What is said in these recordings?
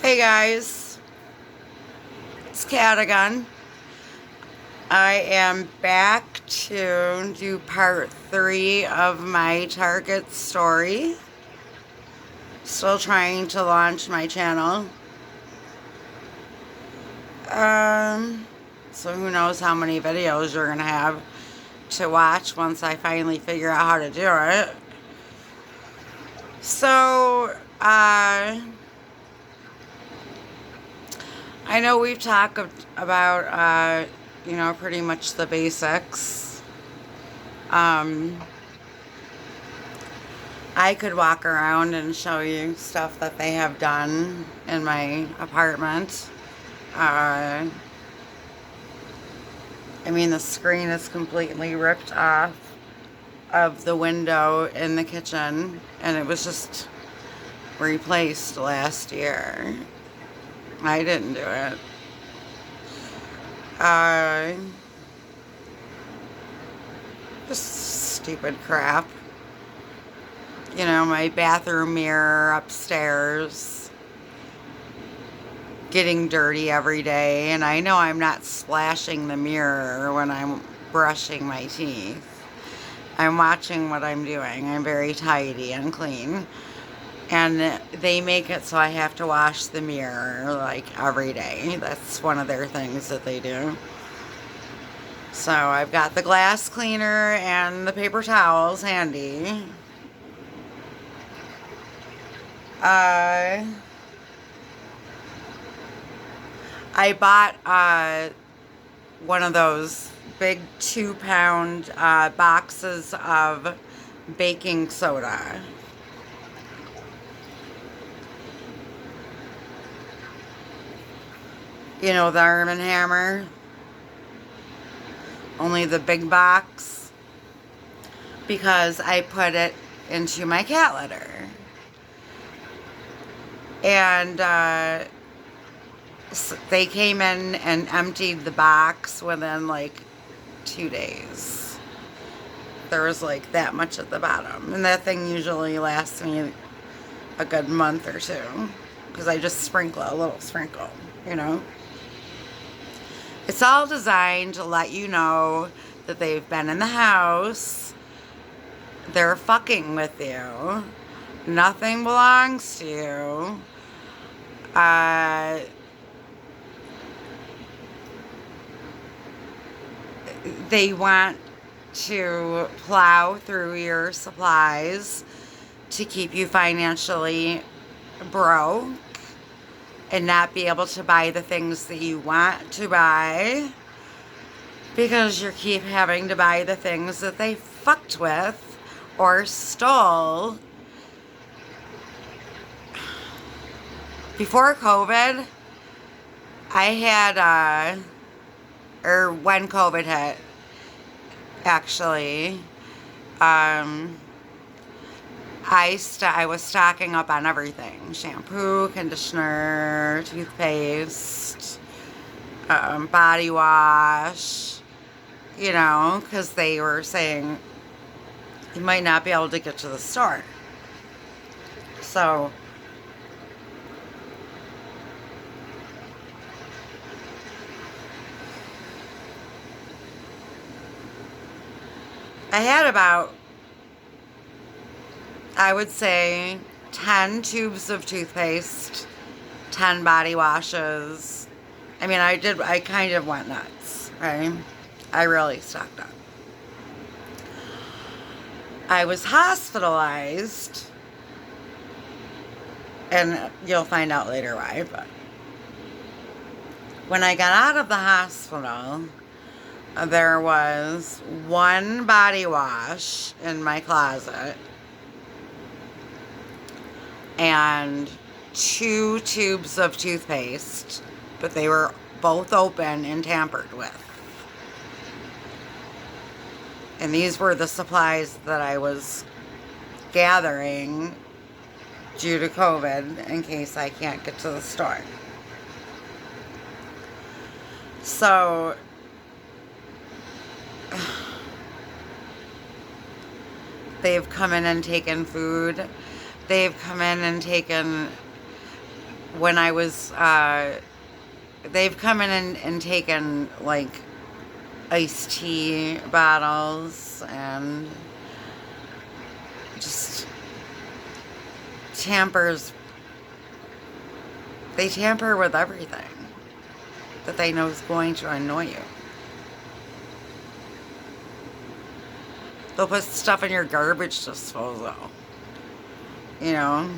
Hey guys, it's Kat again. I am back to do part 3 of my Target story. Still trying to launch my channel. Um, so who knows how many videos you're gonna have to watch once I finally figure out how to do it. So, I know we've talked about, pretty much the basics. Um, I could walk around and show you stuff that they have done in my apartment. Uh, the screen is completely ripped off of the window in the kitchen, and it was just replaced last year. I didn't do it. Uh, just stupid crap. My bathroom mirror upstairs getting dirty every day, and I know I'm not splashing the mirror when I'm brushing my teeth. I'm watching what I'm doing. I'm very tidy and clean. And they make it so I have to wash the mirror like every day. That's one of their things that they do. So I've got the glass cleaner and the paper towels handy. I bought one of those big 2-pound boxes of baking soda. You know, the Arm & Hammer. Only the big box. Because I put it into my cat litter. And they came in and emptied the box within like 2 days. There was like that much at the bottom. And that thing usually lasts me a good month or two. Because I just sprinkle a little sprinkle, It's all designed to let you know that they've been in the house. They're fucking with you. Nothing belongs to you. They want to plow through your supplies to keep you financially broke and not be able to buy the things that you want to buy because you keep having to buy the things that they fucked with or stole. Before COVID, I had, or when COVID hit, actually, I was stocking up on everything. Shampoo, conditioner, toothpaste, body wash, because they were saying you might not be able to get to the store. So I had about, I would say, 10 tubes of toothpaste, 10 body washes. I kind of went nuts, right? I really stocked up. I was hospitalized, and you'll find out later why, but when I got out of the hospital, there was one body wash in my closet and 2 tubes of toothpaste, but they were both open and tampered with. And these were the supplies that I was gathering due to COVID in case I can't get to the store. So they've come in and taken food. They've come in and taken when I was, they've come in and taken like iced tea bottles and just tampers. They tamper with everything that they know is going to annoy you. They'll put stuff in your garbage disposal. You know?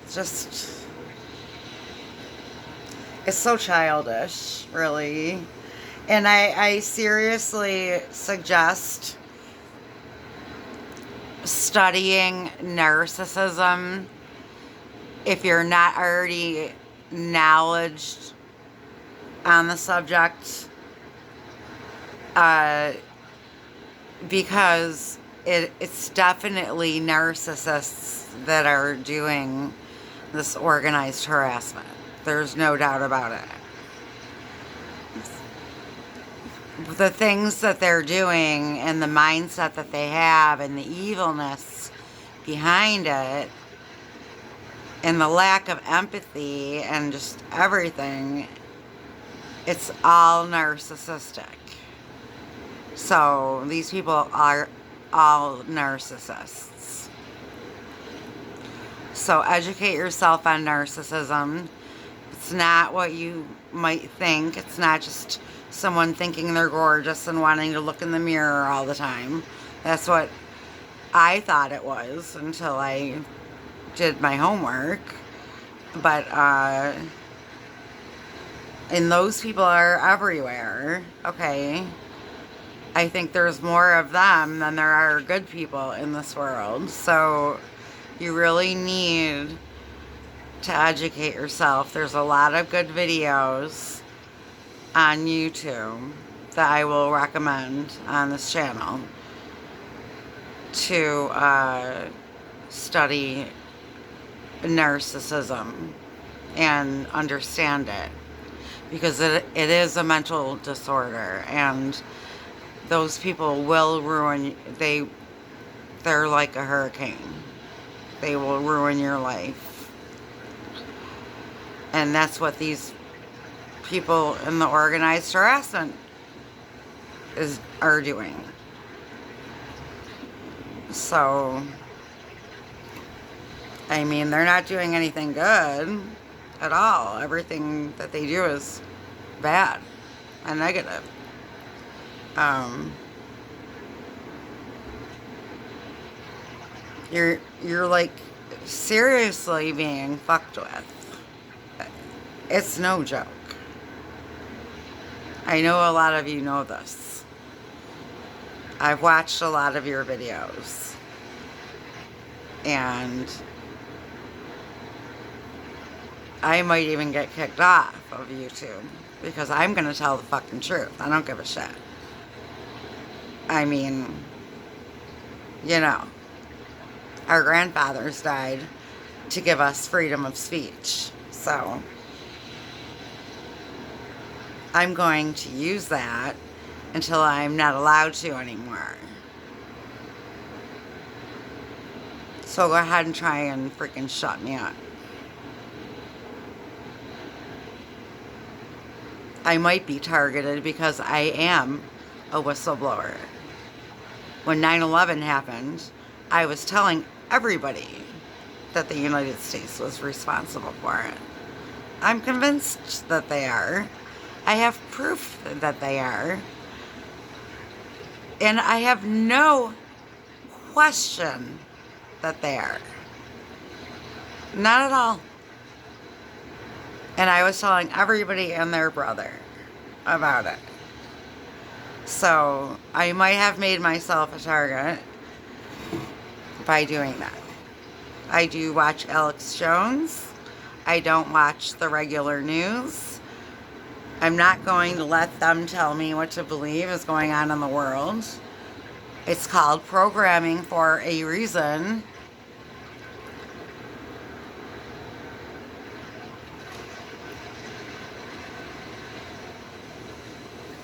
Just, it's so childish, really. And I seriously suggest studying narcissism if you're not already knowledged on the subject, because it's definitely narcissists that are doing this organized harassment. There's no doubt about it. The things that they're doing and the mindset that they have and the evilness behind it and the lack of empathy and just everything, it's all narcissistic. So these people are all narcissists. So educate yourself on narcissism. It's not what you might think. It's not just someone thinking they're gorgeous and wanting to look in the mirror all the time. That's what I thought it was until I did my homework. But, and those people are everywhere, okay? I think there's more of them than there are good people in this world. So you really need to educate yourself. There's a lot of good videos on YouTube that I will recommend on this channel to study narcissism and understand it, because it is a mental disorder, and those people will ruin, they're like a hurricane. They will ruin your life. And that's what these people in the organized harassment are doing. So, I mean, they're not doing anything good at all. Everything that they do is bad and negative. You're like seriously being fucked with. It's no joke. I know a lot of you know this. I've watched a lot of your videos. And I might even get kicked off of YouTube because I'm going to tell the fucking truth. I don't give a shit. I mean, you know, our grandfathers died to give us freedom of speech. So I'm going to use that until I'm not allowed to anymore. So go ahead and try and freaking shut me up. I might be targeted because I am a whistleblower. When 9/11 happened, I was telling everybody that the United States was responsible for it. I'm convinced that they are. I have proof that they are. And I have no question that they are. Not at all. And I was telling everybody and their brother about it. So I might have made myself a target by doing that. I do watch Alex Jones. I don't watch the regular news. I'm not going to let them tell me what to believe is going on in the world. It's called programming for a reason.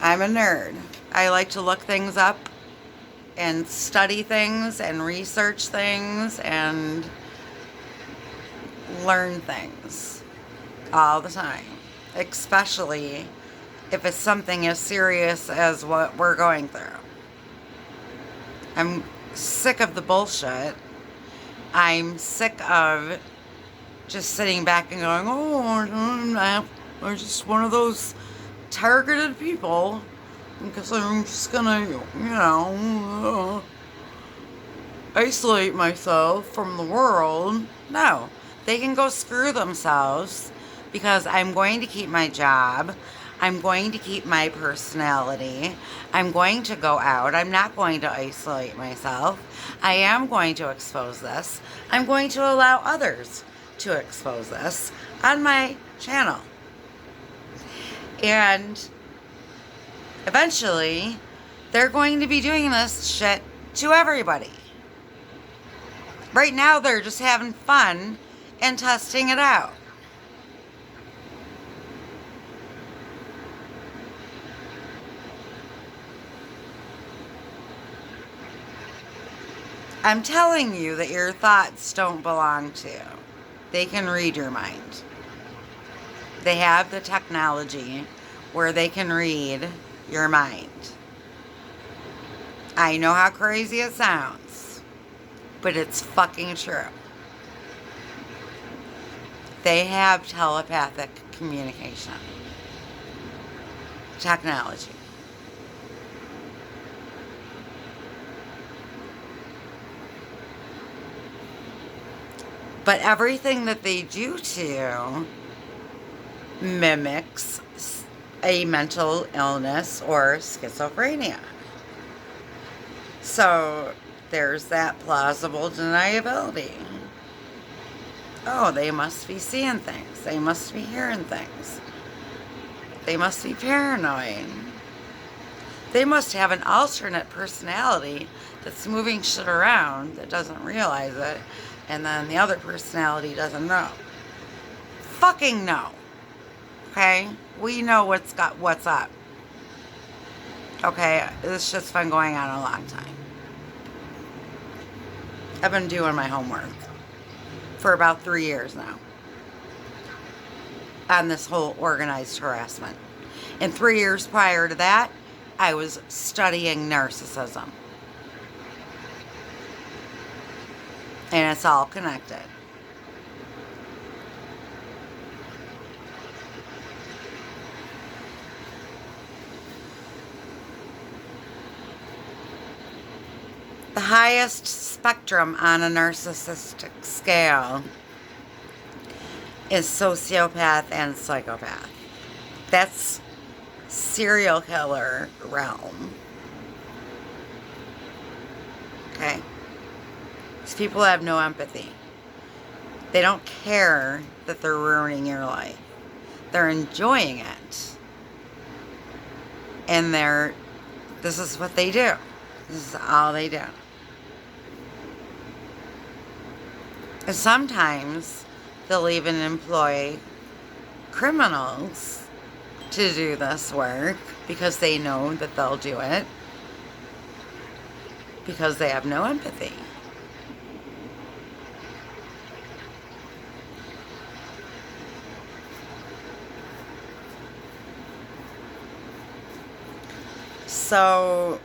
I'm a nerd. I like to look things up and study things and research things and learn things all the time, especially if it's something as serious as what we're going through. I'm sick of the bullshit. I'm sick of just sitting back and going, oh, I'm just one of those targeted people because I'm just gonna, isolate myself from the world. No, they can go screw themselves because I'm going to keep my job. I'm going to keep my personality. I'm going to go out. I'm not going to isolate myself. I am going to expose this. I'm going to allow others to expose this on my channel. And eventually, they're going to be doing this shit to everybody. Right now, they're just having fun and testing it out. I'm telling you that your thoughts don't belong to you. They can read your mind. They have the technology where they can read your mind. I know how crazy it sounds, but it's fucking true. They have telepathic communication technology. But everything that they do to you mimics a mental illness or schizophrenia. So there's that plausible deniability. Oh, they must be seeing things. They must be hearing things. They must be paranoid. They must have an alternate personality that's moving shit around that doesn't realize it, and then the other personality doesn't know. Fucking no. Okay? We know what's up. Okay? This shit's been going on a long time. I've been doing my homework for about 3 years now on this whole organized harassment. And 3 years prior to that, I was studying narcissism. And it's all connected. The highest spectrum on a narcissistic scale is sociopath and psychopath. That's serial killer realm. Okay? These people have no empathy. They don't care that they're ruining your life. They're enjoying it. And this is what they do. This is all they do. And sometimes they'll even employ criminals to do this work because they know that they'll do it because they have no empathy. So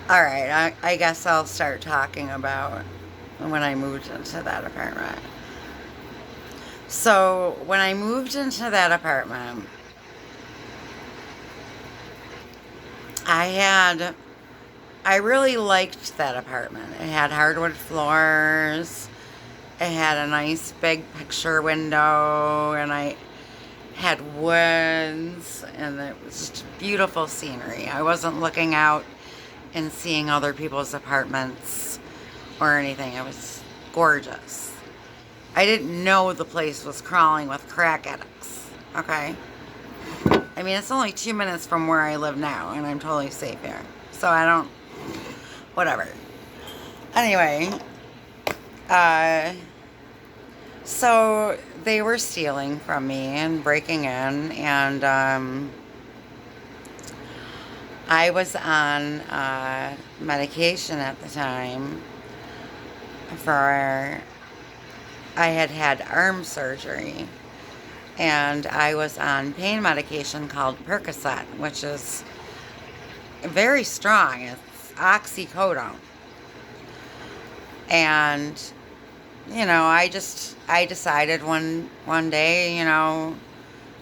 alright, I guess I'll start talking about when I moved into that apartment. So when I moved into that apartment, I really liked that apartment. It had hardwood floors. It had a nice big picture window, and I had woods, and it was just beautiful scenery. I wasn't looking out and seeing other people's apartments or anything. It was gorgeous. I didn't know the place was crawling with crack addicts, okay? I mean, it's only 2 minutes from where I live now, and I'm totally safe here. So I don't, whatever. Anyway, so they were stealing from me and breaking in, and I was on medication at the time for, I had had arm surgery, and I was on pain medication called Percocet, which is very strong. It's oxycodone. And, I decided one day,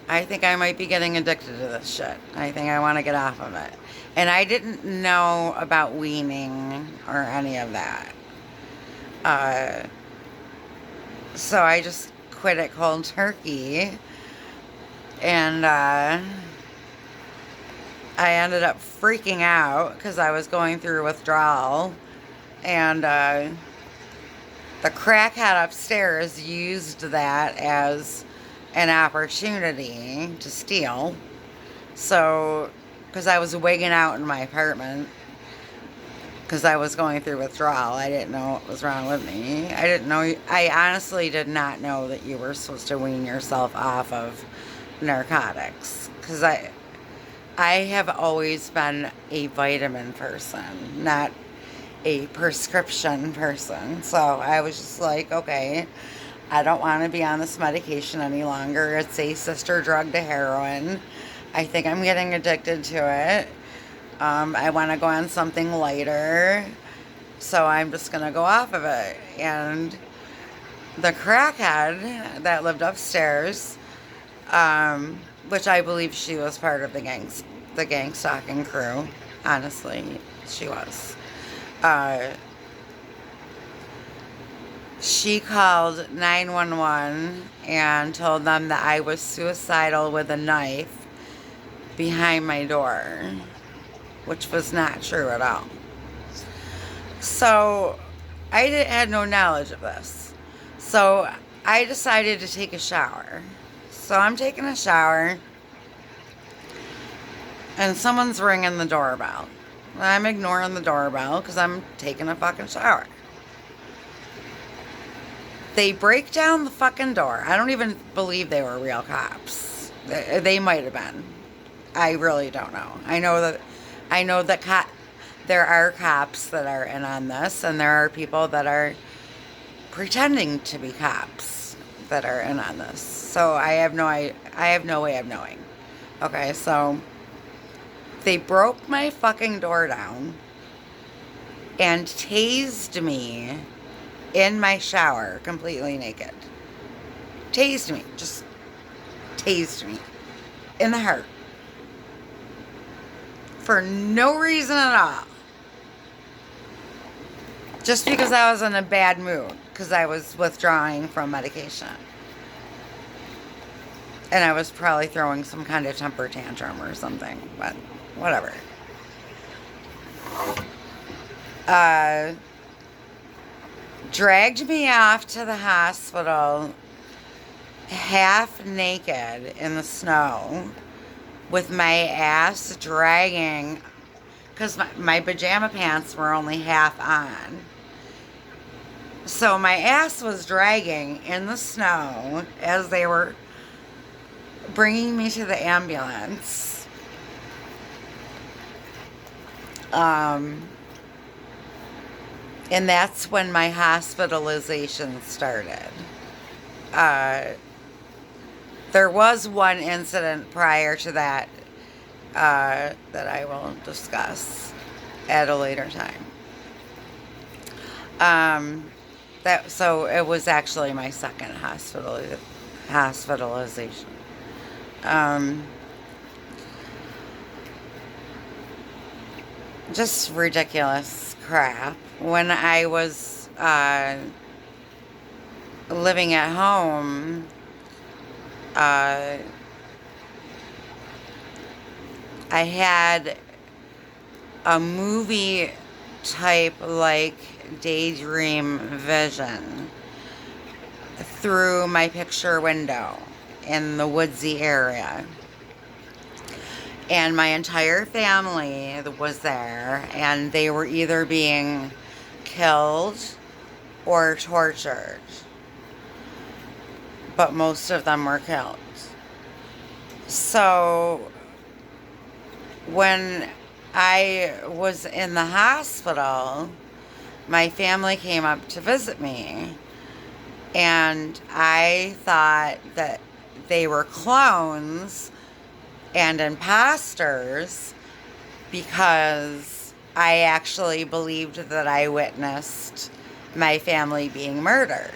I think I might be getting addicted to this shit. I think I want to get off of it. And I didn't know about weaning or any of that. Uh, so I just quit it cold turkey. And I ended up freaking out because I was going through withdrawal. And the crackhead upstairs used that as an opportunity to steal. So, because I was wigging out in my apartment, because I was going through withdrawal, I didn't know what was wrong with me. I honestly did not know that you were supposed to wean yourself off of narcotics. Because I have always been a vitamin person, not a prescription person. So I was just like, okay, I don't want to be on this medication any longer. It's a sister drug to heroin. I think I'm getting addicted to it. I want to go on something lighter. So I'm just going to go off of it. And the crackhead that lived upstairs, which I believe she was part of the gang stalking crew. Honestly, she was. She called 911 and told them that I was suicidal with a knife behind my door, which was not true at all. So had no knowledge of this. So I decided to take a shower. So I'm taking a shower, and someone's ringing the doorbell. I'm ignoring the doorbell because I'm taking a fucking shower. They break down the fucking door. I don't even believe they were real cops. They might have been. I really don't know. I know that there are cops that are in on this, and there are people that are pretending to be cops that are in on this. So I have no way of knowing. Okay, so they broke my fucking door down and tased me in my shower, completely naked. Tased me. Just tased me. In the heart. For no reason at all. Just because I was in a bad mood. Because I was withdrawing from medication. And I was probably throwing some kind of temper tantrum or something. But, whatever. Dragged me off to the hospital half naked in the snow with my ass dragging, because my pajama pants were only half on. So my ass was dragging in the snow as they were bringing me to the ambulance. And that's when my hospitalization started. There was one incident prior to that that I will discuss at a later time. So it was actually my second hospitalization. Just ridiculous crap. When I was living at home, I had a movie type like daydream vision through my picture window in the woodsy area. And my entire family was there, and they were either being killed or tortured. But most of them were killed. So when I was in the hospital. My family came up to visit me, and I thought that they were clones and imposters because I actually believed that I witnessed my family being murdered.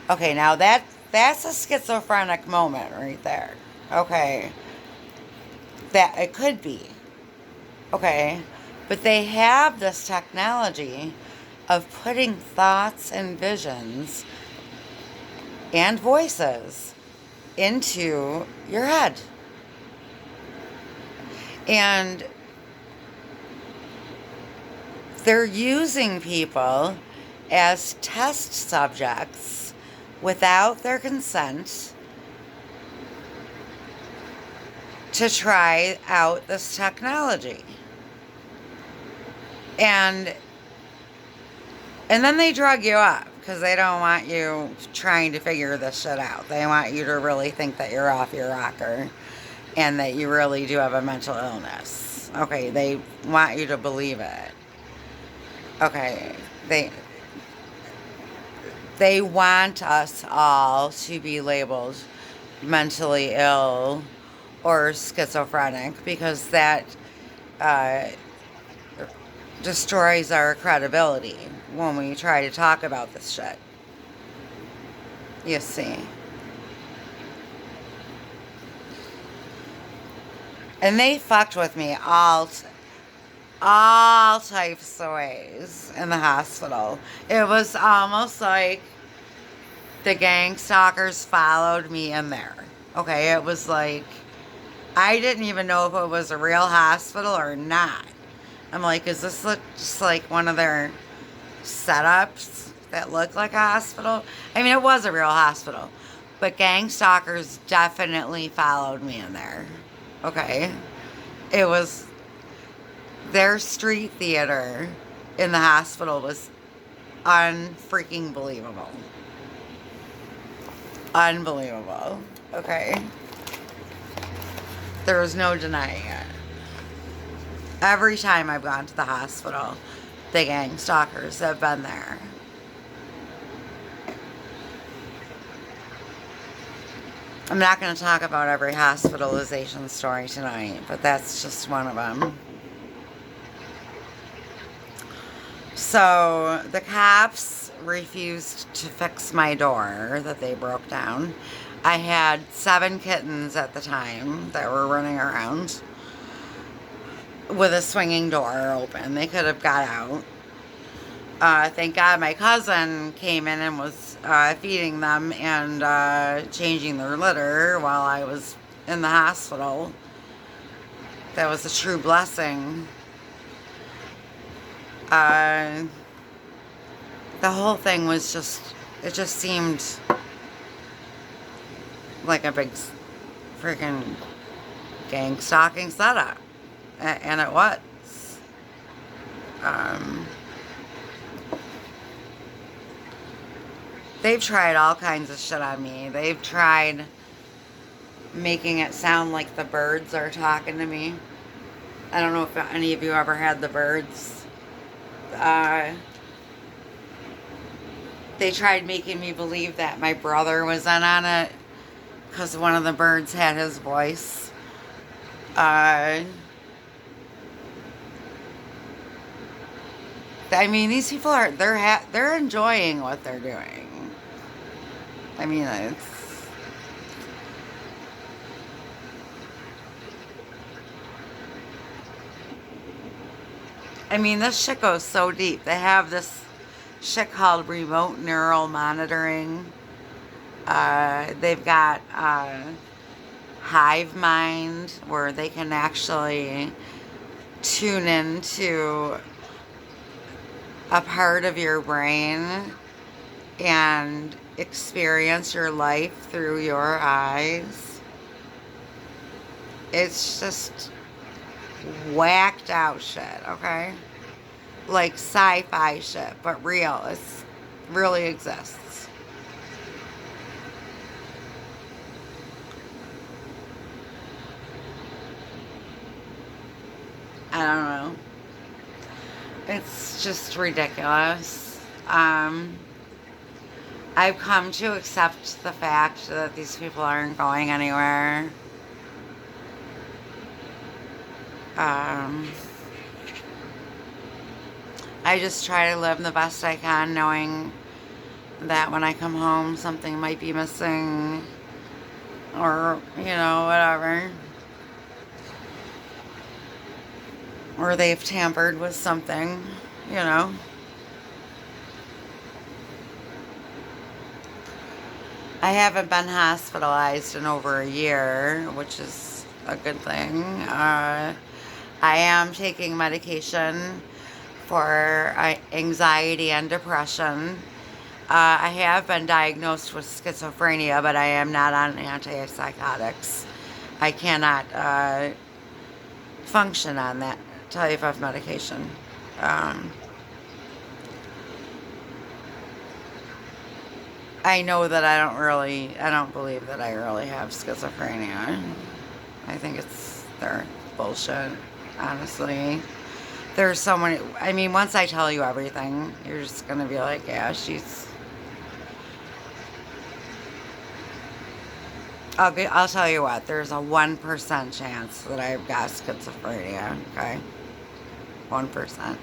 Okay, now that's a schizophrenic moment right there. Okay, that it could be. Okay, but they have this technology of putting thoughts and visions and voices into your head. And they're using people as test subjects without their consent to try out this technology. And then they drug you up because they don't want you trying to figure this shit out. They want you to really think that you're off your rocker and that you really do have a mental illness. Okay, they want you to believe it. Okay, they want us all to be labeled mentally ill or schizophrenic because that uh, destroys our credibility when we try to talk about this shit. You see. And they fucked with me all types of ways in the hospital. It was almost like the gang stalkers followed me in there. Okay, it was like I didn't even know if it was a real hospital or not. I'm like, is this look just like one of their setups that look like a hospital? I mean, it was a real hospital, but gang stalkers definitely followed me in there. Okay, it was their street theater in the hospital was unfreaking believable. Unbelievable. Okay. There was no denying it. Every time I've gone to the hospital, the gang stalkers have been there. I'm not going to talk about every hospitalization story tonight, but that's just one of them. So the cops refused to fix my door that they broke down. I had 7 kittens at the time that were running around with a swinging door open. They could have got out. Thank God my cousin came in and was feeding them and changing their litter while I was in the hospital. That was a true blessing. The whole thing was it just seemed like a big freaking gang stalking setup. And it was. They've tried all kinds of shit on me. They've tried making it sound like the birds are talking to me. I don't know if any of you ever had the birds. They tried making me believe that my brother was in on it because one of the birds had his voice. I mean, these people they're enjoying what they're doing. I mean, this shit goes so deep. They have this shit called remote neural monitoring. They've got hive mind where they can actually tune into a part of your brain and experience your life through your eyes. It's just whacked out shit, okay? Like sci-fi shit, but real. It really exists. I don't know. It's just ridiculous. Um, I've come to accept the fact that these people aren't going anywhere. Um, I just try to live the best I can, knowing that when I come home, something might be missing, or, whatever. Or they've tampered with something, you know. I haven't been hospitalized in over a year, which is a good thing. I am taking medication for anxiety and depression. I have been diagnosed with schizophrenia, but I am not on antipsychotics. I cannot function on that type of medication. Um, I know that I don't believe that I really have schizophrenia. I think they're bullshit, honestly. There's so many, I mean, once I tell you everything, you're just gonna be like, yeah, I'll tell you what, there's a 1% chance that I've got schizophrenia, okay? 1%.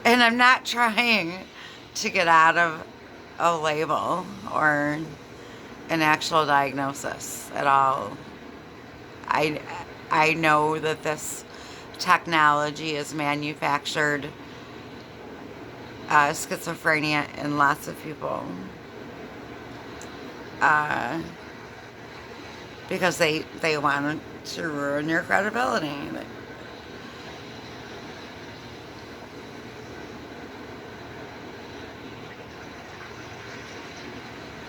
And I'm not trying to get out of a label or an actual diagnosis at all. I, I know that this technology is manufactured schizophrenia in lots of people uh, because they want to ruin your credibility.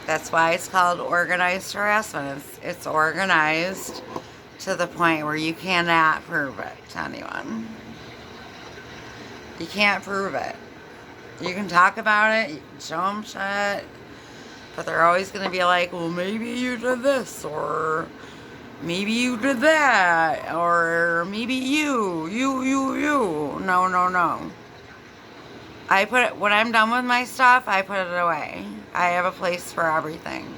That's why it's called organized harassment. It's organized to the point where you cannot prove it to anyone. You can't prove it. You can talk about it, you can show them shit, but they're always going to be like, well, maybe you did this, or maybe you did that, or maybe you. No, no, no. When I'm done with my stuff, I put it away. I have a place for everything.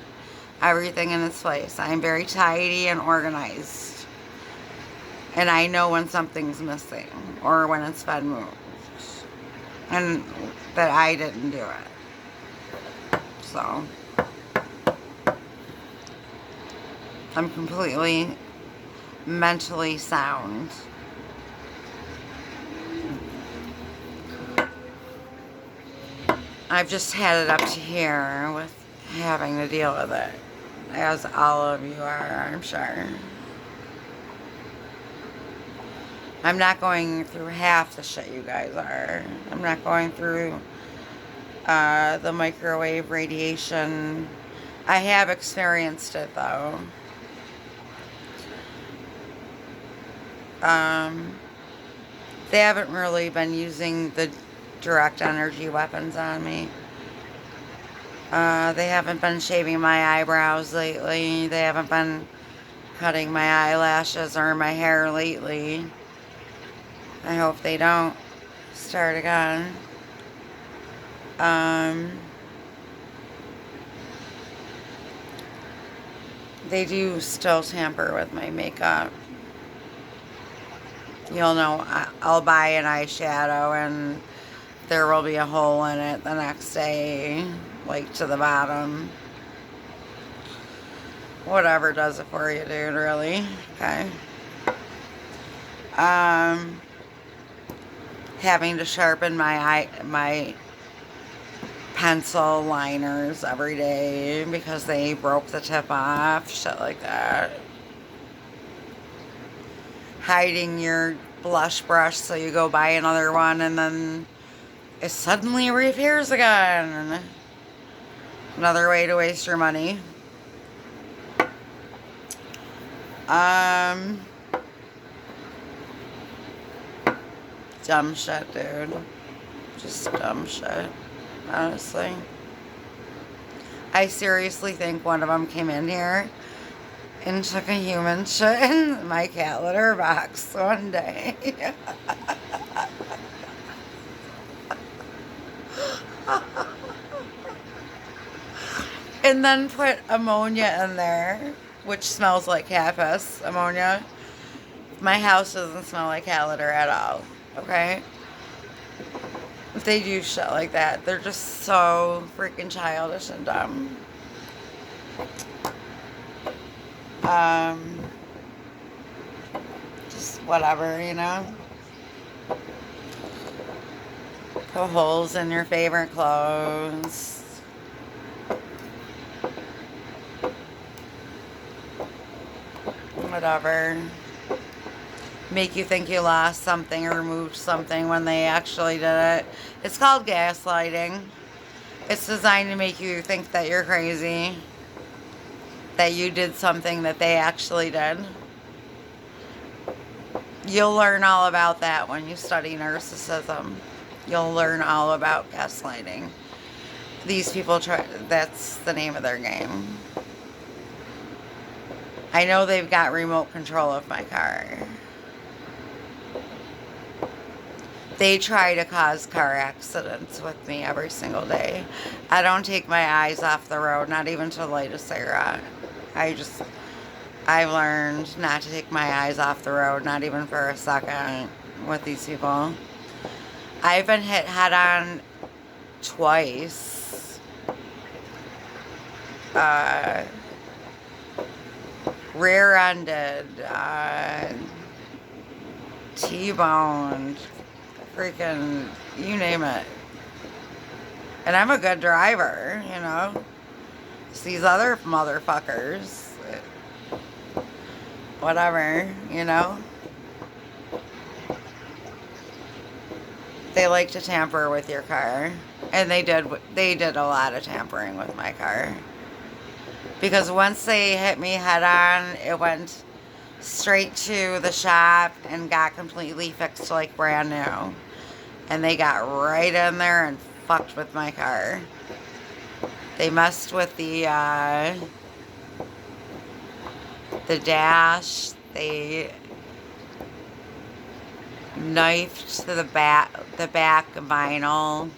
Everything in its place. I'm very tidy and organized. And I know when something's missing, or when it's been moved. And that I didn't do it. So, I'm completely mentally sound. I've just had it up to here with having to deal with it, as all of you are, I'm sure. I'm not going through half the shit you guys are. I'm not going through the microwave radiation. I have experienced it, though. They haven't really been using the direct energy weapons on me. They haven't been shaving my eyebrows lately. They haven't been cutting my eyelashes or my hair lately. I hope they don't start again. They do still tamper with my makeup. You'll know, I'll buy an eyeshadow and there will be a hole in it the next day, like to the bottom. Whatever does it for you, dude, really. Okay. Having to sharpen my pencil liners every day because they broke the tip off, shit like that. Hiding your blush brush so you go buy another one and then it suddenly reappears again. Another way to waste your money. Dumb shit, dude. Just dumb shit, honestly. I seriously think one of them came in here and took a human shit in my cat litter box one day. And then put ammonia in there, which smells like cat piss, ammonia. My house doesn't smell like cat litter at all, okay? They do shit like that. They're just so freaking childish and dumb. Um, just whatever, you know? Put holes in your favorite clothes. Whatever. Make you think you lost something or removed something when they actually did it. It's called gaslighting. It's designed to make you think that you're crazy, that you did something that they actually did. You'll learn all about that when you study narcissism. You'll learn all about gaslighting. These people try, that's the name of their game. I know they've got remote control of my car. They try to cause car accidents with me every single day. I don't take my eyes off the road, not even to light a cigarette. I've learned not to take my eyes off the road, not even for a second, with these people. I've been hit head on twice. Rear-ended, T-boned, freaking, you name it. And I'm a good driver, you know. It's these other motherfuckers, whatever, you know. They like to tamper with your car. And they did a lot of tampering with my car. Because once they hit me head on, it went straight to the shop and got completely fixed like brand new. And they got right in there and fucked with my car. They messed with the dash. They knifed the back vinyl.